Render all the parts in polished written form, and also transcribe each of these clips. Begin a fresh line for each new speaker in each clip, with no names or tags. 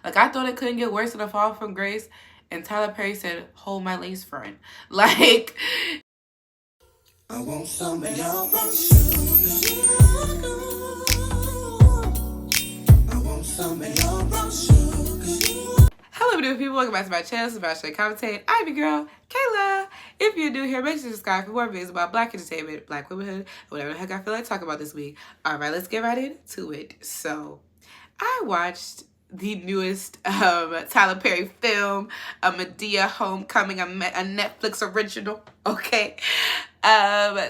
Like, I thought it couldn't get worse than a fall from grace. And Tyler Perry said, hold my lace front. Like, I want some of your brownsugar. I want some of your brownsugar. Hello, beautiful people. Welcome back to my channel. Sebastian Commentate. I'm your girl, Kayla. If you're new here, make sure to subscribe for more videos about black entertainment, black womanhood, whatever the heck I feel like talking about this week. Alright, let's get right into it. So, I watched the newest Tyler Perry film, a Madea Homecoming, a Netflix original, okay?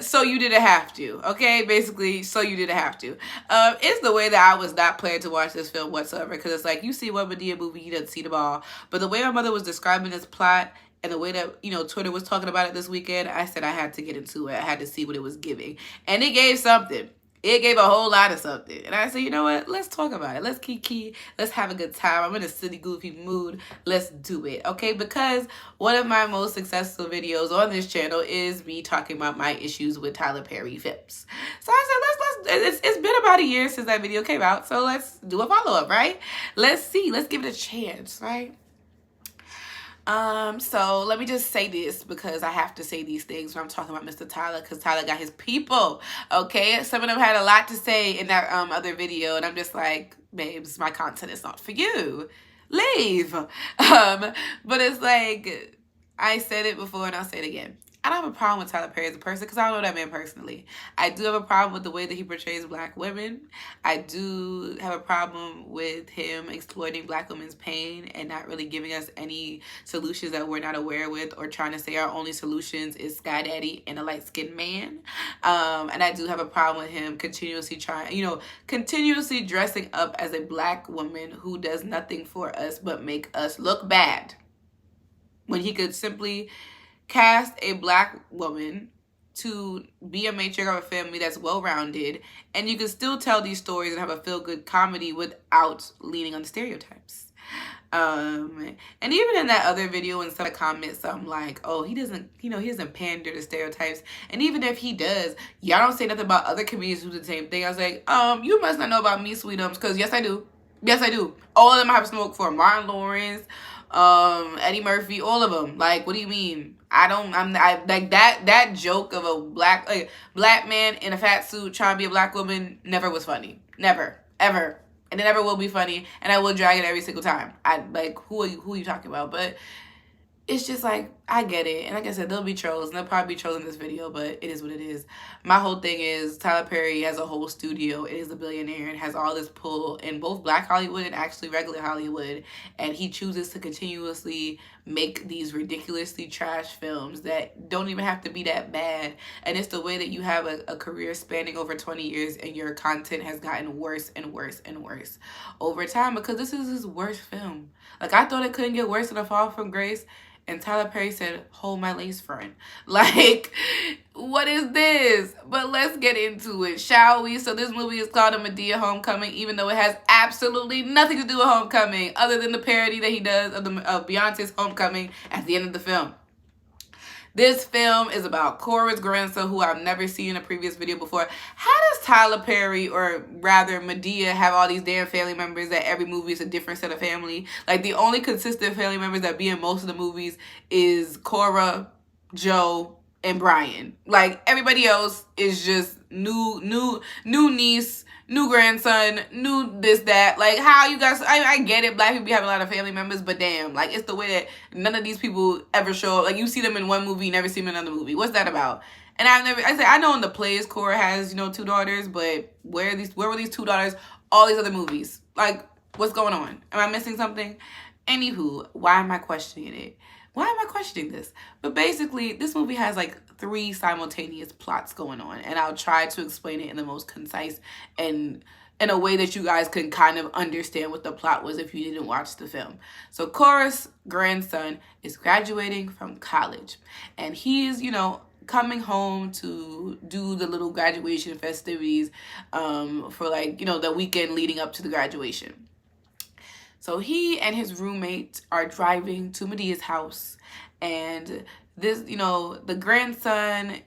So you didn't have to, okay? Basically, so you didn't have to. It's the way that I was not planning to watch this film whatsoever, because it's like, you see one Madea movie, you didn't see them all. But the way my mother was describing this plot, and the way that, you know, Twitter was talking about it this weekend, I said I had to get into it. I had to see what it was giving. And it gave something. It gave a whole lot of something. And I said, you know what? Let's talk about it. Let's kiki. Let's have a good time. I'm in a silly, goofy mood. Let's do it. Okay? Because one of my most successful videos on this channel is me talking about my issues with Tyler Perry films. So I said, it's been about a year since that video came out. So let's do a follow-up, right? Let's see. Let's give it a chance, right? So let me just say this, because I have to say these things when I'm talking about Mr. Tyler, because Tyler got his people, okay? Some of them had a lot to say in that other video, and I'm just like, babes, my content is not for you. Leave. But it's like, I said it before and I'll say it again. I don't have a problem with Tyler Perry as a person, because I don't know that man personally. I do have a problem with the way that he portrays black women. I do have a problem with him exploiting black women's pain and not really giving us any solutions that we're not aware with, or trying to say our only solutions is Sky Daddy and a light-skinned man. And I do have a problem with him continuously continuously dressing up as a black woman who does nothing for us but make us look bad, when he could simply cast a black woman to be a matriarch of a family that's well-rounded, and you can still tell these stories and have a feel-good comedy without leaning on the stereotypes. And even in that other video, in some comments, I'm like, oh, he doesn't pander to stereotypes. And even if he does, y'all don't say nothing about other comedians who do the same thing. I was like, you must not know about me, sweetums, because yes, I do. Yes, I do. All of them I have smoked for. Martin Lawrence, Eddie Murphy, all of them. Like, what do you mean? I like that joke of a black man in a fat suit trying to be a black woman never was funny. Never. Ever. And it never will be funny. And I will drag it every single time. I like, who are you talking about? But it's just like, I get it. And like I said, there'll be trolls. And there'll probably be trolls in this video, but it is what it is. My whole thing is Tyler Perry has a whole studio. It is a billionaire and has all this pull in both black Hollywood and actually regular Hollywood. And he chooses to continuously make these ridiculously trash films that don't even have to be that bad. And it's the way that you have a career spanning over 20 years and your content has gotten worse and worse and worse over time, because this is his worst film. Like, I thought it couldn't get worse than A Fall from Grace. And Tyler Perry said, hold my lace front. Like, what is this? But let's get into it, shall we? So this movie is called A Madea Homecoming, even though it has absolutely nothing to do with Homecoming, other than the parody that he does of Beyonce's Homecoming at the end of the film. This film is about Cora's grandson, who I've never seen in a previous video before. How does Tyler Perry, or rather Madea, have all these damn family members that every movie is a different set of family? Like, the only consistent family members that be in most of the movies is Cora, Joe, and Brian. Like, everybody else is just new niece, new grandson, new this, that. Like, how you guys, I get it, black people have a lot of family members, but damn, like, it's the way that none of these people ever show up. Like, you see them in one movie, you never see them in another movie. What's that about? And I know in the plays Cora has, 2 daughters, but where were these 2 daughters all these other movies? Like, what's going on? Am I missing something? Anywho, why am I questioning it? Why am I questioning this? But basically, this movie has like 3 simultaneous plots going on, and I'll try to explain it in the most concise and in a way that you guys can kind of understand what the plot was if you didn't watch the film. So Cora's grandson is graduating from college, and he's, coming home to do the little graduation festivities for like, the weekend leading up to the graduation. So he and his roommate are driving to Medea's house, and this, the grandson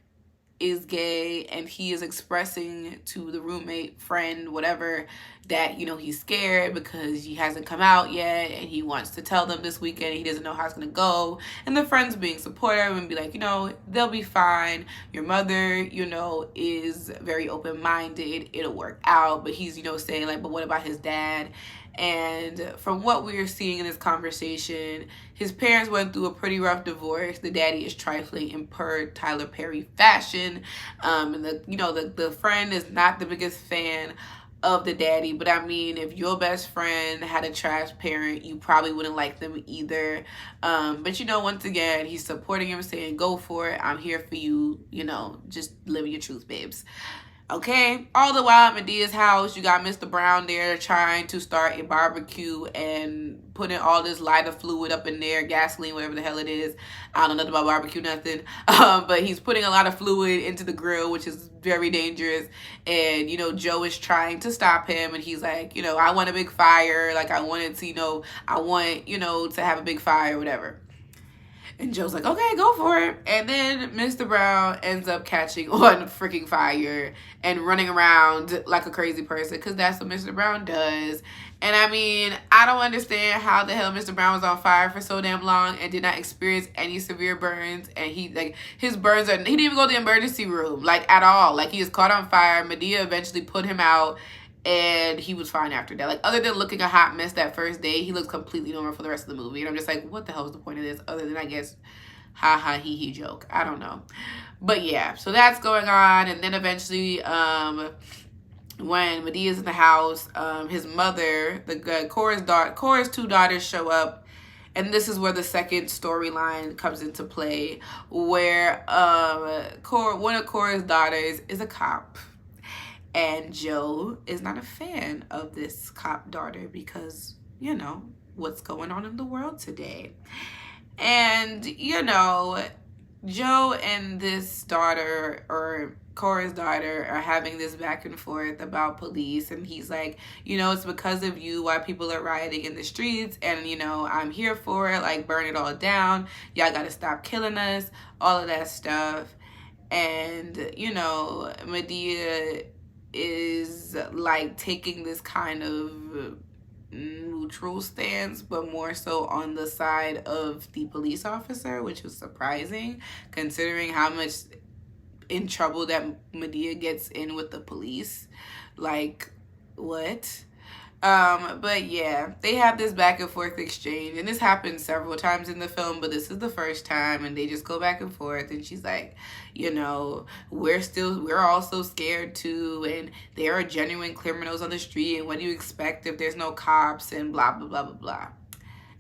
is gay, and he is expressing to the roommate, friend, whatever, that, you know, he's scared because he hasn't come out yet, and he wants to tell them this weekend. He doesn't know how it's going to go. And the friend's being supportive and be like, you know, they'll be fine. Your mother, you know, is very open-minded. It'll work out. But he's, you know, saying like, but what about his dad? And from what we're seeing in this conversation, his parents went through a pretty rough divorce. The daddy is trifling in per Tyler Perry fashion. And the friend is not the biggest fan of the daddy, but I mean, if your best friend had a trash parent, you probably wouldn't like them either. But you know, once again, he's supporting him, saying, go for it, I'm here for you, you know, just live your truth, babes. Okay, all the while at Madea's house, you got Mr. Brown there trying to start a barbecue and putting all this lighter fluid up in there, gasoline, whatever the hell it is. I don't know nothing about barbecue, nothing. But he's putting a lot of fluid into the grill, which is very dangerous. And, you know, Joe is trying to stop him. And he's like, you know, I want a big fire. Like, I wanted to, you know, I want, you know, to have a big fire or whatever. And Joe's like, okay, go for it. And then Mr. Brown ends up catching on freaking fire and running around like a crazy person, because that's what Mr. Brown does. And I mean, I don't understand how the hell Mr. Brown was on fire for so damn long and did not experience any severe burns. And his burns he didn't even go to the emergency room, like, at all. Like, he was caught on fire. Madea eventually put him out, and he was fine after that. Like, other than looking a hot mess that first day, he looks completely normal for the rest of the movie. And I'm just like, what the hell is the point of this? Other than, I guess, ha ha he he joke. I don't know. But yeah, so that's going on. And then eventually, when Madea's in the house, his mother, Cora's two daughters show up. And this is where the second storyline comes into play, where one of Cora's daughters is a cop. And Joe is not a fan of this cop daughter because, you know, what's going on in the world today. And, you know, Joe and this daughter, or Cora's daughter, are having this back and forth about police. And he's like, you know, it's because of you why people are rioting in the streets. And, you know, I'm here for it. Like, burn it all down. Y'all got to stop killing us. All of that stuff. And, you know, Madea is like taking this kind of neutral stance, but more so on the side of the police officer, which was surprising considering how much in trouble that Madea gets in with the police. Like, what? But yeah, they have this back and forth exchange, and this happens several times in the film, but this is the first time, and they just go back and forth. And she's like, you know, we're also scared too, and there are genuine criminals on the street, and what do you expect if there's no cops, and blah blah blah blah blah.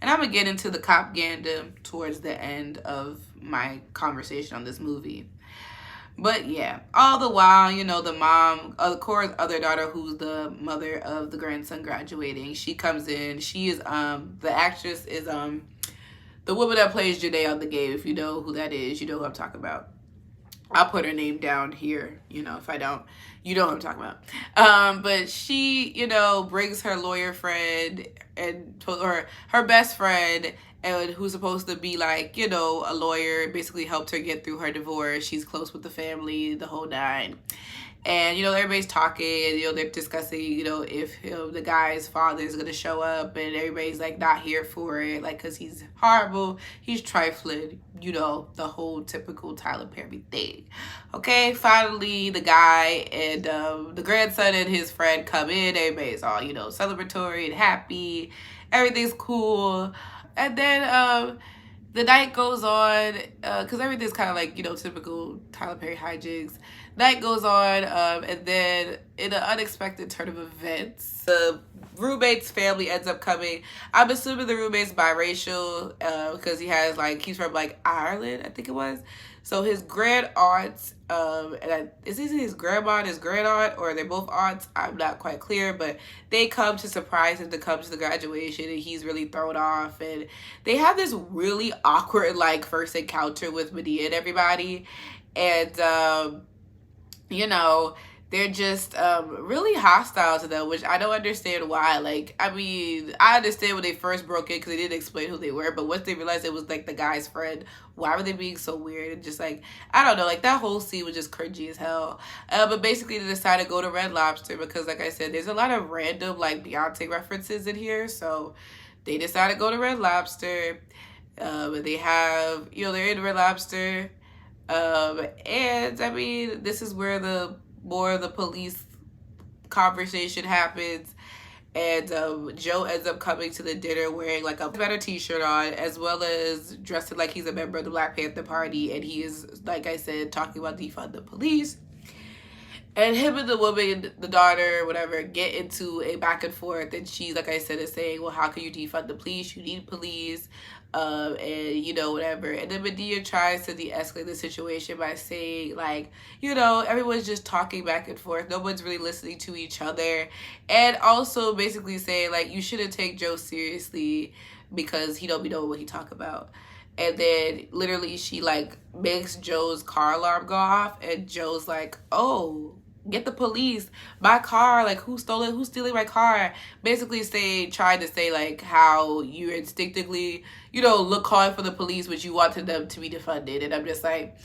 And I'm gonna get into the cop-ganda towards the end of my conversation on this movie. But yeah, all the while, you know, the mom, Cora's other daughter, who's the mother of the grandson graduating, she comes in. She is, the actress is, the woman that plays Janae on The Game. If you know who that is, you know who I'm talking about. I'll put her name down here, you know, if I don't, you know what I'm talking about. But she, you know, brings her lawyer friend or her best friend, and who's supposed to be like, you know, a lawyer, basically helped her get through her divorce. She's close with the family, the whole nine. And, you know, everybody's talking, you know, they're discussing, you know, if the guy's father is going to show up, and everybody's like not here for it, like, because he's horrible, he's trifling, you know, the whole typical Tyler Perry thing. Okay, finally, the guy and the grandson and his friend come in. Everybody's all, you know, celebratory and happy. Everything's cool. And then the night goes on, because everything's kind of like, you know, typical Tyler Perry hijinks. Night goes on, and then in an unexpected turn of events, the roommate's family ends up coming. I'm assuming the roommate's biracial, because he's from like Ireland, I think it was. So his grand aunts, is this his grandma and his grand aunt, or they're both aunts? I'm not quite clear, but they come to surprise him to come to the graduation, and he's really thrown off. And they have this really awkward like first encounter with Madea and everybody, and you know, they're just really hostile to them, which I don't understand why. Like, I mean, I understand when they first broke in because they didn't explain who they were, but once they realized it was like the guy's friend, why were they being so weird? And just like, I don't know, like that whole scene was just cringy as hell. But basically they decided to go to Red Lobster because, like I said, there's a lot of random like Beyonce references in here, so they decided to go to Red Lobster. They have, you know, they're in Red Lobster. And I mean, this is where the more the police conversation happens. And Joe ends up coming to the dinner wearing like a better t-shirt on, as well as dressing like he's a member of the Black Panther Party. And he is, like I said, talking about defund the police. And him and the woman, the daughter, whatever, get into a back and forth. And she, like I said, is saying, well, how can you defund the police? You need police. And, you know, whatever. And then Madea tries to de-escalate the situation by saying, like, you know, everyone's just talking back and forth. No one's really listening to each other. And also basically saying, like, you shouldn't take Joe seriously because he don't be knowing what he talk about. And then literally she, like, makes Joe's car alarm go off. And Joe's like, oh, get the police. My car, like, who stole it? Who's stealing my car? Basically trying to say, like, how you instinctively, you know, calling for the police, which you wanted them to be defunded. And I'm just like,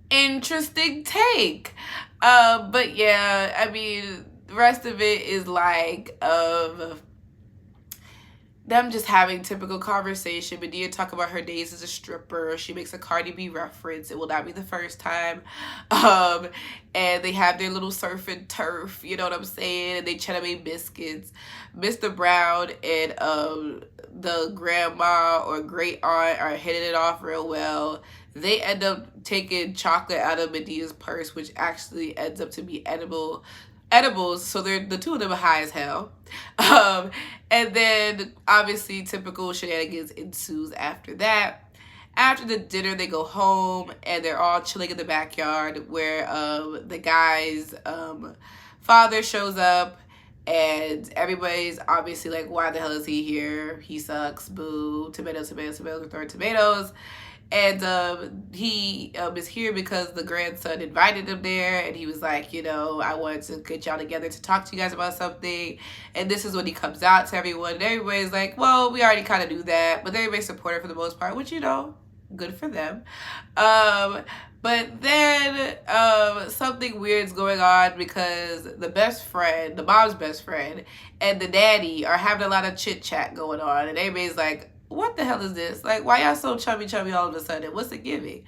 interesting take. But yeah, I mean, the rest of it is like, them just having typical conversation. Madea talk about her days as a stripper. She makes a Cardi B reference. It will not be the first time. And they have their little surf and turf, you know what I'm saying? And they try to make biscuits. Mr. Brown and the grandma or great aunt are hitting it off real well. They end up taking chocolate out of Medea's purse, which actually ends up to be edibles, so they're the two of them are high as hell. And then obviously typical shenanigans ensues after that. After the dinner, they go home and they're all chilling in the backyard where the guy's father shows up, and everybody's obviously like, why the hell is he here? He sucks, boo, tomatoes, tomatoes, tomatoes, throwing tomatoes. And he is here because the grandson invited him there, and he was like, you know, I wanted to get y'all together to talk to you guys about something. And this is when he comes out to everyone, and everybody's like, well, we already kind of do that, but everybody's supportive for the most part, which, you know, good for them. But then something weird's going on because the best friend, the mom's best friend, and the daddy are having a lot of chit chat going on, and everybody's like, what the hell is this? Like, why y'all so chubby all of a sudden? What's it giving?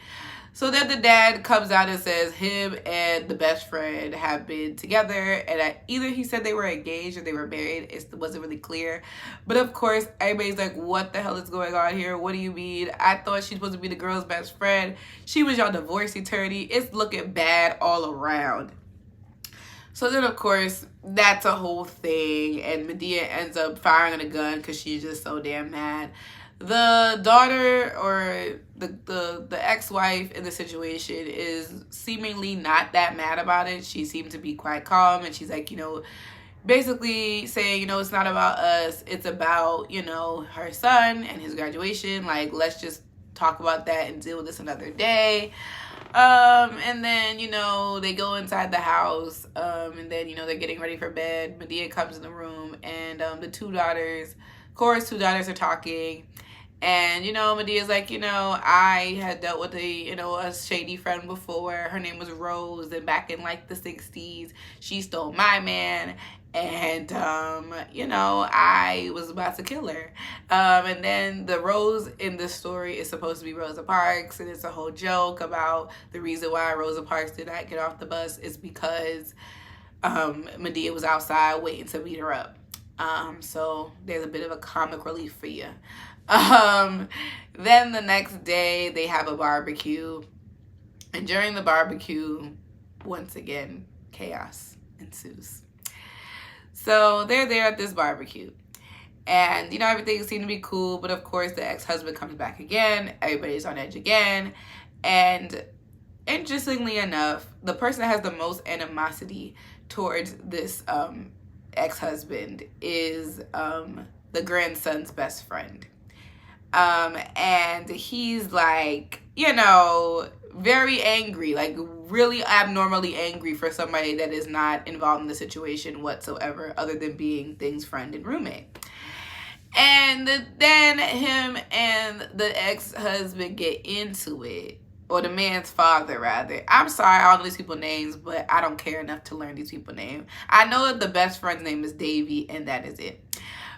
So then the dad comes out and says him and the best friend have been together, and either he said they were engaged or they were married. It wasn't really clear. But of course, everybody's like, what the hell is going on here? What do you mean? I thought she's supposed to be the girl's best friend. She was your divorce attorney. It's looking bad all around. So then, of course, that's a whole thing, and Madea ends up firing a gun because she's just so damn mad. The daughter or the ex-wife in the situation is seemingly not that mad about it. She seemed to be quite calm, and she's like, you know, basically saying, you know, it's not about us. It's about, you know, her son and his graduation. Like, let's just talk about that and deal with this another day. And then, you know, they go inside the house, and then, you know, they're getting ready for bed. Madea comes in the room, and the Cora's two daughters are talking. And, you know, Medea's like, you know, I had dealt with a shady friend before. Her name was Rose, and back in like the 60s, she stole my man. And, you know, I was about to kill her. And then the Rose in this story is supposed to be Rosa Parks. And it's a whole joke about the reason why Rosa Parks did not get off the bus is because Madea was outside waiting to beat her up. So there's a bit of a comic relief for you. Then the next day they have a barbecue. And during the barbecue, once again, chaos ensues. So they're there at this barbecue, and, you know, everything seemed to be cool, but of course the ex-husband comes back again. Everybody's on edge again. And interestingly enough, the person that has the most animosity towards this ex-husband is the grandson's best friend. And he's like, you know, very angry, like really abnormally angry for somebody that is not involved in the situation whatsoever, other than being Thing's friend and roommate. And then him and the ex-husband get into it, or the man's father rather. I'm sorry, I don't know these people's names, but I don't care enough to learn these people's names. I know that the best friend's name is Davy, and that is it.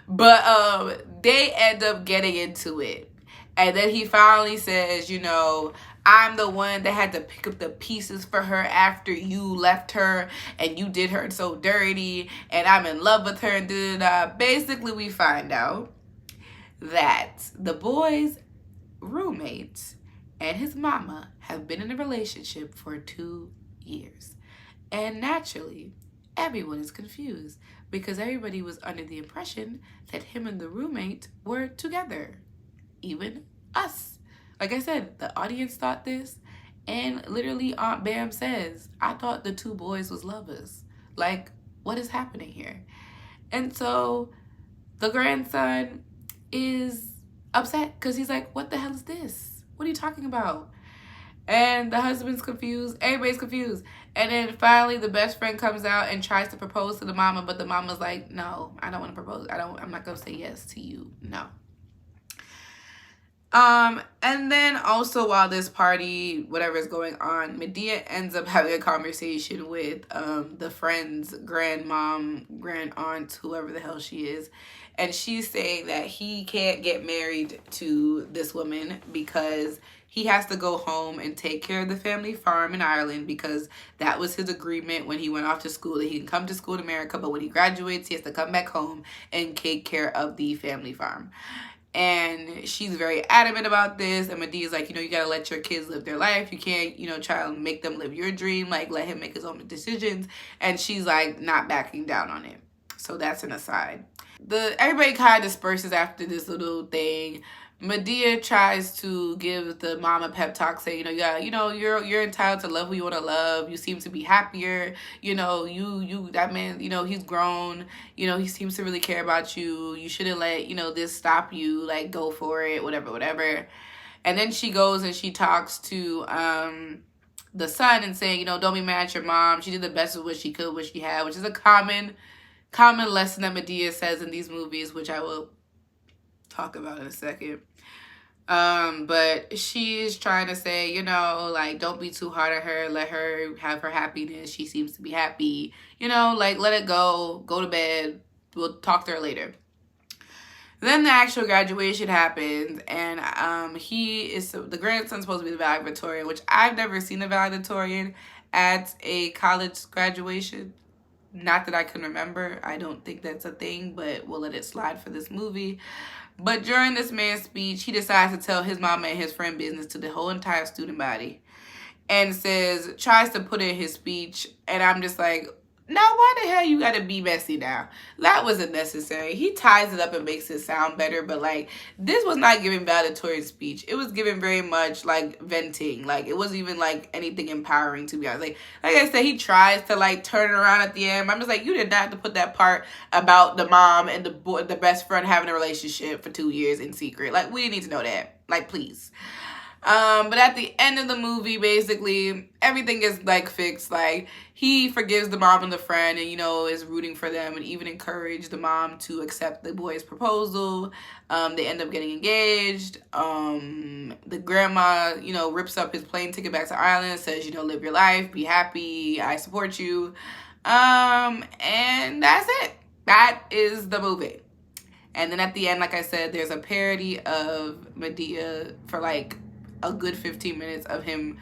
But they end up getting into it. And then he finally says, you know, I'm the one that had to pick up the pieces for her after you left her and you did her so dirty and I'm in love with her and da-da-da. Basically, we find out that the boy's roommate and his mama have been in a relationship for 2 years. And naturally, everyone is confused because everybody was under the impression that him and the roommate were together. Even us. Like I said, the audience thought this, and literally Aunt Bam says, I thought the two boys was lovers. Like, what is happening here? And so the grandson is upset because he's like, what the hell is this? What are you talking about? And the husband's confused. Everybody's confused. And then finally the best friend comes out and tries to propose to the mama, but the mama's like, no, I don't want to propose. I'm not going to say yes to you. No. And then also while this party, whatever is going on, Madea ends up having a conversation with the friend's grandmom, grandaunt, whoever the hell she is. And she's saying that he can't get married to this woman because he has to go home and take care of the family farm in Ireland, because that was his agreement when he went off to school, that he can come to school in America, but when he graduates, he has to come back home and take care of the family farm. And she's very adamant about this. And Medea's like, you know, you got to let your kids live their life. You can't, you know, try to make them live your dream. Like, let him make his own decisions. And she's like not backing down on it. So that's an aside. Everybody kind of disperses after this little thing. Madea tries to give the mom a pep talk, saying, you're entitled to love who you want to love. You seem to be happier. You know, that man, you know, he's grown. You know, he seems to really care about you. You shouldn't let, you know, this stop you. Like, go for it, whatever. And then she goes and she talks to the son and saying, you know, don't be mad at your mom. She did the best of what she could, what she had, which is a common lesson that Madea says in these movies, which I will talk about in a second. But she's trying to say, you know, like, don't be too hard on her. Let her have her happiness. She seems to be happy. You know, like, let it go. Go to bed. We'll talk to her later. Then the actual graduation happens, and the grandson's supposed to be the valedictorian, which I've never seen a valedictorian at a college graduation. Not that I can remember. I don't think that's a thing, but we'll let it slide for this movie. But during this man's speech, he decides to tell his mama and his friend business to the whole entire student body. And tries to put in his speech. And I'm just like, now why the hell you gotta be messy now? That wasn't necessary. He ties it up and makes it sound better. But like, this was not giving valedictorian speech. It was giving very much like venting. Like, it wasn't even like anything empowering, to be honest. Like I said, he tries to like turn it around at the end. I'm just like, you did not have to put that part about the mom and the best friend having a relationship for 2 years in secret. Like, we didn't need to know that. Like, please. But at the end of the movie, basically, everything is, like, fixed. Like, he forgives the mom and the friend and, you know, is rooting for them and even encouraged the mom to accept the boy's proposal. They end up getting engaged. The grandma, you know, rips up his plane ticket back to Ireland, says, you know, live your life, be happy, I support you. And that's it. That is the movie. And then at the end, like I said, there's a parody of Madea for, like, a good 15 minutes of him,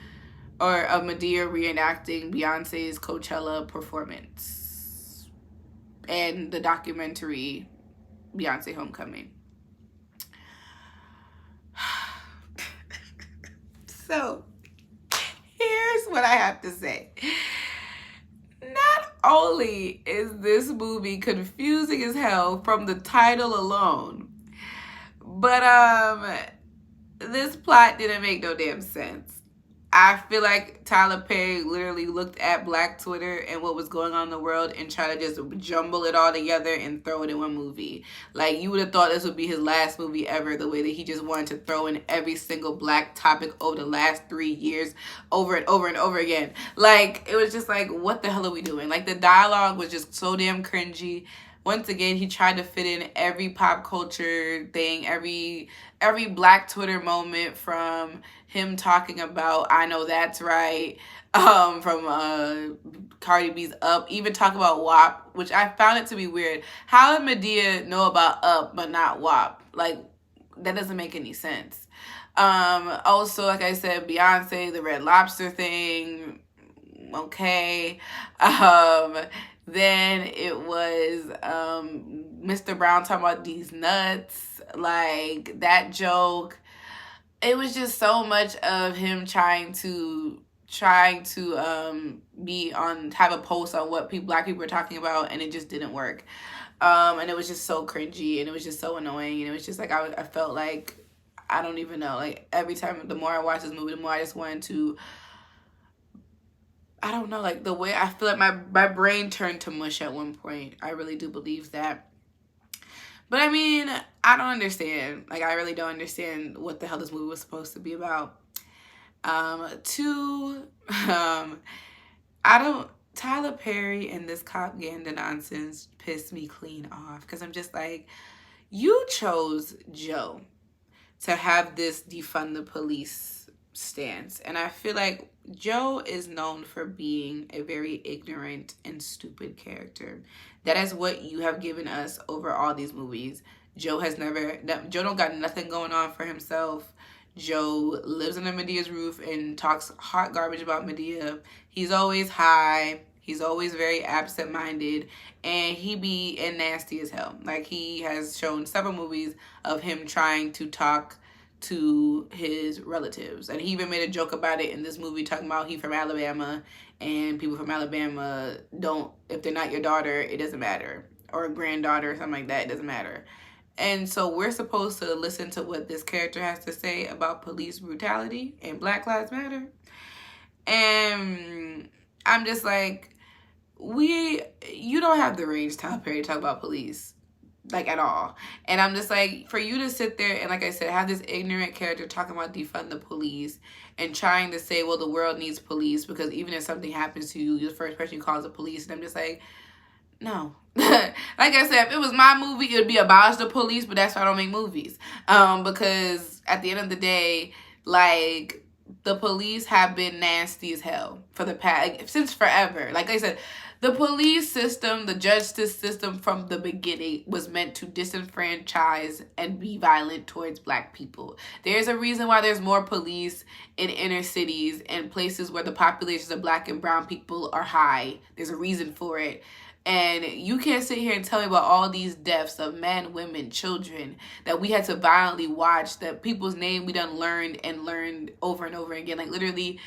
or of Madea reenacting Beyonce's Coachella performance and the documentary Beyonce Homecoming. So here's what I have to say. Not only is this movie confusing as hell from the title alone, but this plot didn't make no damn sense. I feel like Tyler Perry literally looked at Black Twitter and what was going on in the world and tried to just jumble it all together and throw it in one movie. Like, you would have thought this would be his last movie ever, the way that he just wanted to throw in every single Black topic over the last 3 years, over and over and over again. Like, it was just like, what the hell are we doing? Like, the dialogue was just so damn cringy. Once again, he tried to fit in every pop culture thing, every Black Twitter moment, from him talking about I Know That's Right, from Cardi B's Up, even talk about WAP, which I found it to be weird. How did Madea know about Up but not WAP? Like, that doesn't make any sense. Also, like I said, Beyonce, the Red Lobster thing, okay. Then it was Mr. Brown talking about these nuts, like that joke. It was just so much of him trying to be on, have a post on what Black people were talking about, and it just didn't work. And it was just so cringy, and it was just so annoying, and it was just like I felt like, I don't even know, like every time, the more I watch this movie, the more I just wanted to, I don't know, like the way I feel like my brain turned to mush at one point. I really do believe that. But I mean, I don't understand. Like, I really don't understand what the hell this movie was supposed to be about. Tyler Perry and this propaganda nonsense pissed me clean off, because I'm just like, you chose Joe to have this defund the police stance. And I feel like Joe is known for being a very ignorant and stupid character. That is what you have given us over all these movies. Joe don't got nothing going on for himself. Joe lives under Medea's roof and talks hot garbage about Madea. He's always high. He's always very absent-minded, and he be nasty as hell. Like, he has shown several movies of him trying to talk to his relatives, and he even made a joke about it in this movie, talking about he from Alabama, and people from Alabama don't, if they're not your daughter, it doesn't matter, or a granddaughter or something like that, it doesn't matter. And so we're supposed to listen to what this character has to say about police brutality and Black Lives Matter. And I'm just like, you don't have the range, Tyler Perry, to talk about police, like, at all. And I'm just like, for you to sit there and, like I said, have this ignorant character talking about defund the police and trying to say, well, the world needs police, because even if something happens to you, you're the first person you call the police. And I'm just like, no. Like I said, if it was my movie, it would be abolish the police, but that's why I don't make movies. Because at the end of the day, like, the police have been nasty as hell for the past, like, since forever. Like I said, the police system, the justice system from the beginning was meant to disenfranchise and be violent towards Black people. There's a reason why there's more police in inner cities and places where the populations of Black and brown people are high. There's a reason for it. And you can't sit here and tell me about all these deaths of men, women, children that we had to violently watch, that people's name we done learned over and over again. Like, literally,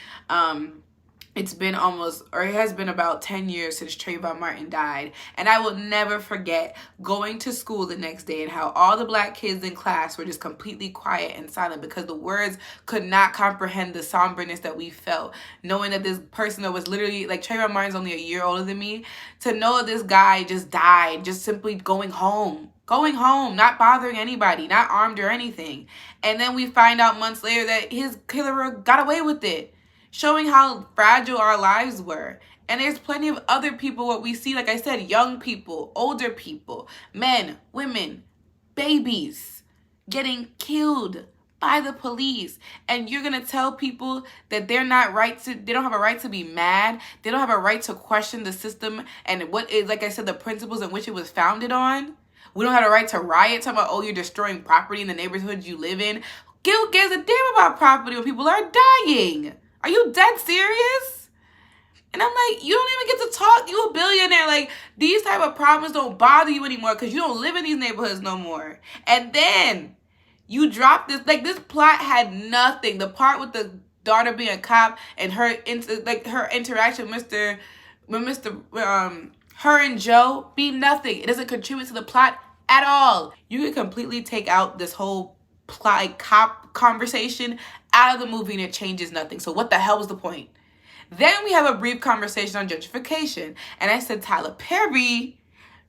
it has been about 10 years since Trayvon Martin died. And I will never forget going to school the next day and how all the Black kids in class were just completely quiet and silent, because the words could not comprehend the somberness that we felt, knowing that this person that was literally, like, Trayvon Martin's only a year older than me, to know that this guy just died, just simply going home, not bothering anybody, not armed or anything. And then we find out months later that his killer got away with it, showing how fragile our lives were. And there's plenty of other people, what we see, like I said, young people, older people, men, women, babies getting killed by the police. And you're going to tell people that they don't have a right to be mad. They don't have a right to question the system and what is, like I said, the principles in which it was founded on. We don't have a right to riot, talking about, oh, you're destroying property in the neighborhood you live in. Who gives a damn about property when people are dying? Are you dead serious? And I'm like, you don't even get to talk. You a billionaire. Like, these type of problems don't bother you anymore because you don't live in these neighborhoods no more. And then you drop this. Like, this plot had nothing. The part with the daughter being a cop and her interaction with her and Joe be nothing. It doesn't contribute to the plot at all. You can completely take out this whole plot, cop conversation out of the movie and it changes nothing. So what the hell was the point? Then we have a brief conversation on gentrification. And I said, Tyler Perry,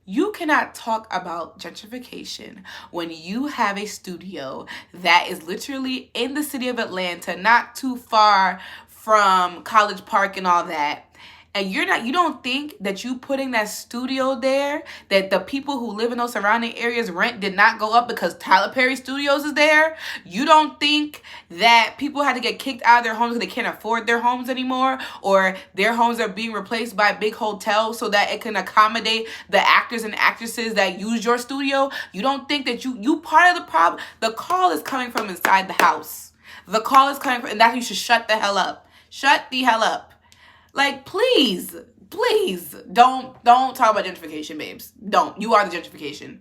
you cannot talk about gentrification when you have a studio that is literally in the city of Atlanta, not too far from College Park and all that. And you don't think that you putting that studio there, that the people who live in those surrounding areas rent did not go up because Tyler Perry Studios is there? You don't think that people had to get kicked out of their homes because they can't afford their homes anymore, or their homes are being replaced by big hotels so that it can accommodate the actors and actresses that use your studio? You don't think that you part of the problem? The call is coming from inside the house. The call is coming from, and that you should shut the hell up. Shut the hell up. Like, please don't talk about gentrification, babes. Don't. You are the gentrification.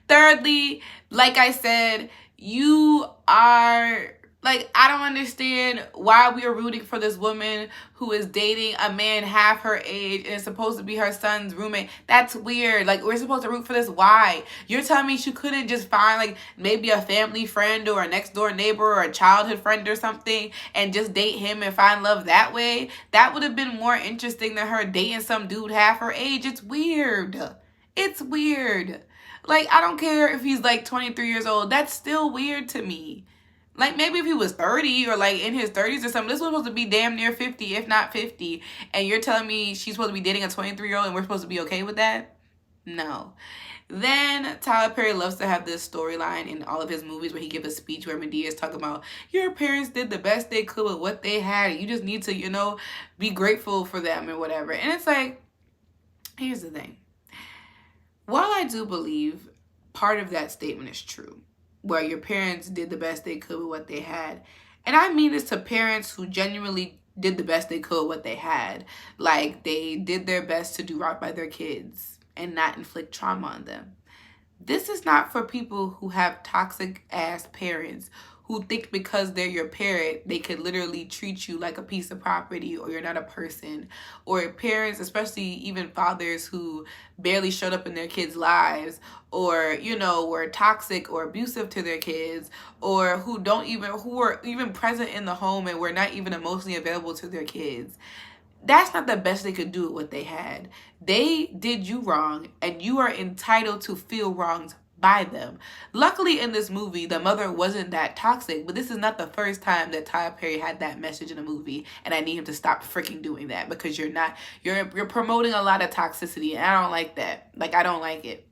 Thirdly, like I said, you are, like, I don't understand why we are rooting for this woman who is dating a man half her age and is supposed to be her son's roommate. That's weird. Like, we're supposed to root for this. Why? You're telling me she couldn't just find, like, maybe a family friend or a next door neighbor or a childhood friend or something and just date him and find love that way? That would have been more interesting than her dating some dude half her age. It's weird. It's weird. Like, I don't care if he's, like, 23 years old. That's still weird to me. Like, maybe if he was 30 or, like, in his 30s or something, this was supposed to be damn near 50, if not 50. And you're telling me she's supposed to be dating a 23-year-old and we're supposed to be okay with that? No. Then Tyler Perry loves to have this storyline in all of his movies where he gives a speech where Madea is talking about, your parents did the best they could with what they had. And you just need to, you know, be grateful for them and whatever. And it's like, here's the thing. While I do believe part of that statement is true, where your parents did the best they could with what they had. And I mean this to parents who genuinely did the best they could with what they had. Like, they did their best to do right by their kids and not inflict trauma on them. This is not for people who have toxic ass parents who think because they're your parent, they could literally treat you like a piece of property or you're not a person. Or parents, especially even fathers who barely showed up in their kids' lives, or, you know, were toxic or abusive to their kids, or who were even present in the home and were not even emotionally available to their kids. That's not the best they could do with what they had. They did you wrong, and you are entitled to feel wronged by them. Luckily in this movie, the mother wasn't that toxic, but this is not the first time that Tyler Perry had that message in a movie, and I need him to stop freaking doing that, because you're promoting a lot of toxicity, and I don't like that. Like, I don't like it.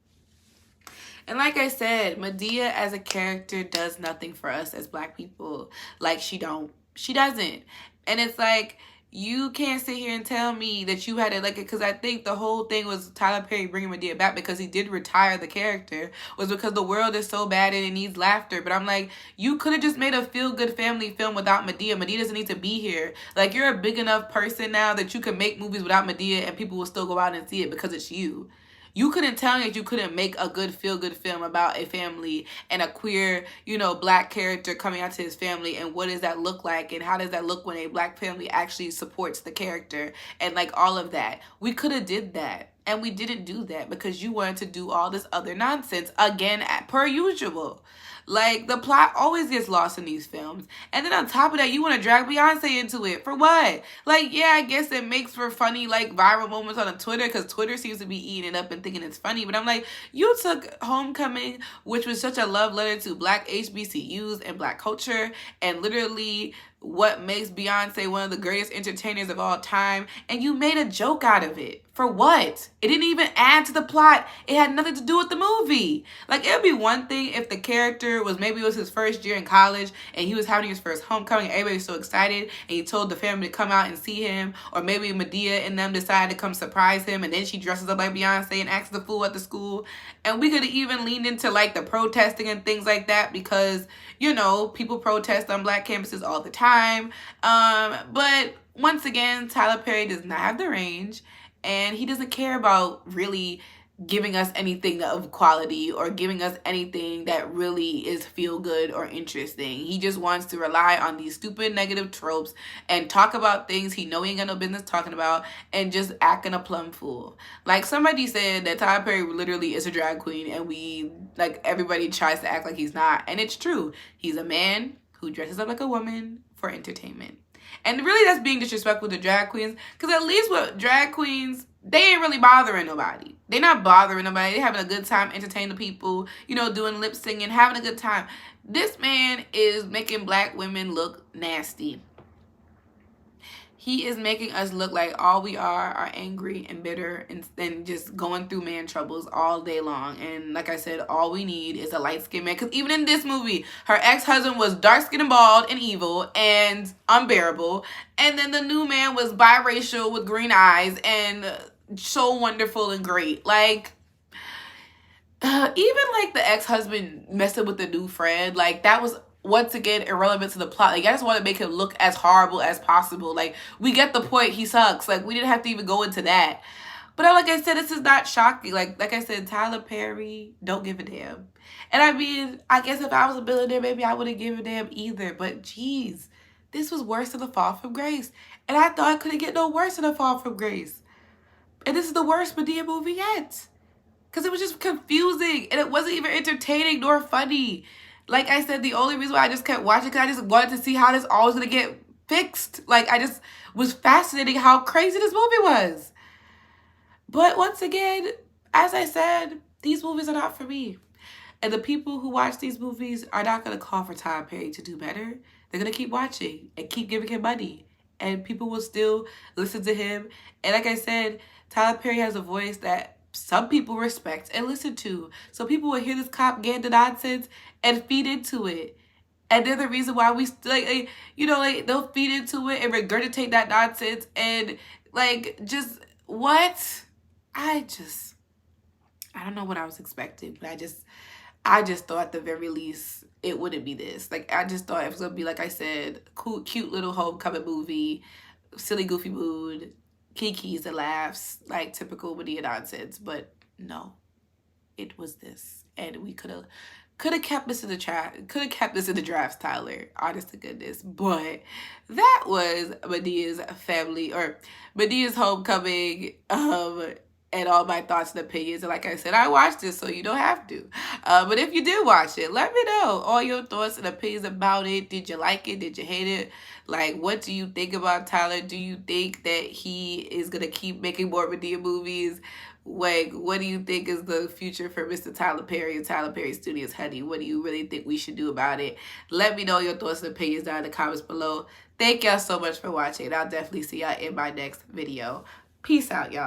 And like I said, Madea as a character does nothing for us as Black people. Like, she doesn't. And it's like, you can't sit here and tell me that you had to, like, because I think the whole thing was Tyler Perry bringing Madea back because he did retire the character, was because the world is so bad and it needs laughter. But I'm like, you could have just made a feel-good family film without Madea. Madea doesn't need to be here. Like, you're a big enough person now that you can make movies without Madea and people will still go out and see it because it's you. You couldn't tell me that you couldn't make a good feel-good film about a family and a queer, you know, Black character coming out to his family, and what does that look like, and how does that look when a Black family actually supports the character, and like all of that. We could have did that, and we didn't do that because you wanted to do all this other nonsense again, per usual. Like, the plot always gets lost in these films. And then on top of that, you want to drag Beyonce into it. For what? Like, yeah, I guess it makes for funny, like, viral moments on Twitter, because Twitter seems to be eating it up and thinking it's funny. But I'm like, you took Homecoming, which was such a love letter to Black HBCUs and Black culture, and literally what makes Beyonce one of the greatest entertainers of all time, and you made a joke out of it. For what? It didn't even add to the plot. It had nothing to do with the movie. Like, it would be one thing if the character was, maybe it was his first year in college and he was having his first homecoming and everybody was so excited and he told the family to come out and see him, or maybe Madea and them decided to come surprise him and then she dresses up like Beyonce and acts the fool at the school. And we could have even leaned into, like, the protesting and things like that because, you know, people protest on Black campuses all the time. But once again, Tyler Perry does not have the range, and he doesn't care about really giving us anything of quality or giving us anything that really is feel good or interesting. He just wants to rely on these stupid negative tropes and talk about things he know he ain't got no business talking about and just acting a plum fool. Like, somebody said that Tyler Perry literally is a drag queen, and everybody tries to act like he's not. And it's true. He's a man who dresses up like a woman for entertainment. And really that's being disrespectful to drag queens, because at least with drag queens, they ain't really bothering nobody. They not bothering nobody. They having a good time entertaining the people, you know, doing lip singing, having a good time. This man is making black women look nasty. He is making us look like all we are angry and bitter and just going through man troubles all day long. And like I said, all we need is a light-skinned man. Because even in this movie, her ex-husband was dark-skinned and bald and evil and unbearable. And then the new man was biracial with green eyes and so wonderful and great. Like, even like the ex-husband messing with the new friend, like that was once again irrelevant to the plot. Like, I just want to make him look as horrible as possible. Like, we get the point, he sucks. Like, we didn't have to even go into that. But like I said, this is not shocking. Like I said, Tyler Perry, don't give a damn. And I mean, I guess if I was a billionaire, maybe I wouldn't give a damn either. But geez, this was worse than The Fall from Grace. And I thought it couldn't get no worse than The Fall from Grace. And this is the worst Madea movie yet. Because it was just confusing. And it wasn't even entertaining nor funny. Like I said, the only reason why I just kept watching, because I just wanted to see how this all was going to get fixed. Like, I just was fascinated how crazy this movie was. But once again, as I said, these movies are not for me. And the people who watch these movies are not going to call for Tyler Perry to do better. They're going to keep watching and keep giving him money. And people will still listen to him. And like I said, Tyler Perry has a voice that some people respect and listen to. So people will hear this propaganda nonsense and feed into it. And they're the reason why we still, like, you know, like, they'll feed into it and regurgitate that nonsense. And, like, just, what? I don't know what I was expecting. But I just thought at the very least it wouldn't be this. Like, I just thought it was going to be, like I said, cool, cute little homecoming movie, silly, goofy mood, kikis and laughs, like typical Madea nonsense. But no, it was this. And we could have kept this in the chat. Could have kept this in the drafts, Tyler. Honest to goodness. But that was Madea's family, or Madea's Homecoming, and all my thoughts and opinions. And like I said, I watched this, so you don't have to. But if you did watch it, let me know all your thoughts and opinions about it. Did you like it? Did you hate it? Like, what do you think about Tyler? Do you think that he is going to keep making more Madea movies? Like, what do you think is the future for Mr. Tyler Perry and Tyler Perry Studios, honey? What do you really think we should do about it? Let me know your thoughts and opinions down in the comments below. Thank y'all so much for watching. I'll definitely see y'all in my next video. Peace out, y'all.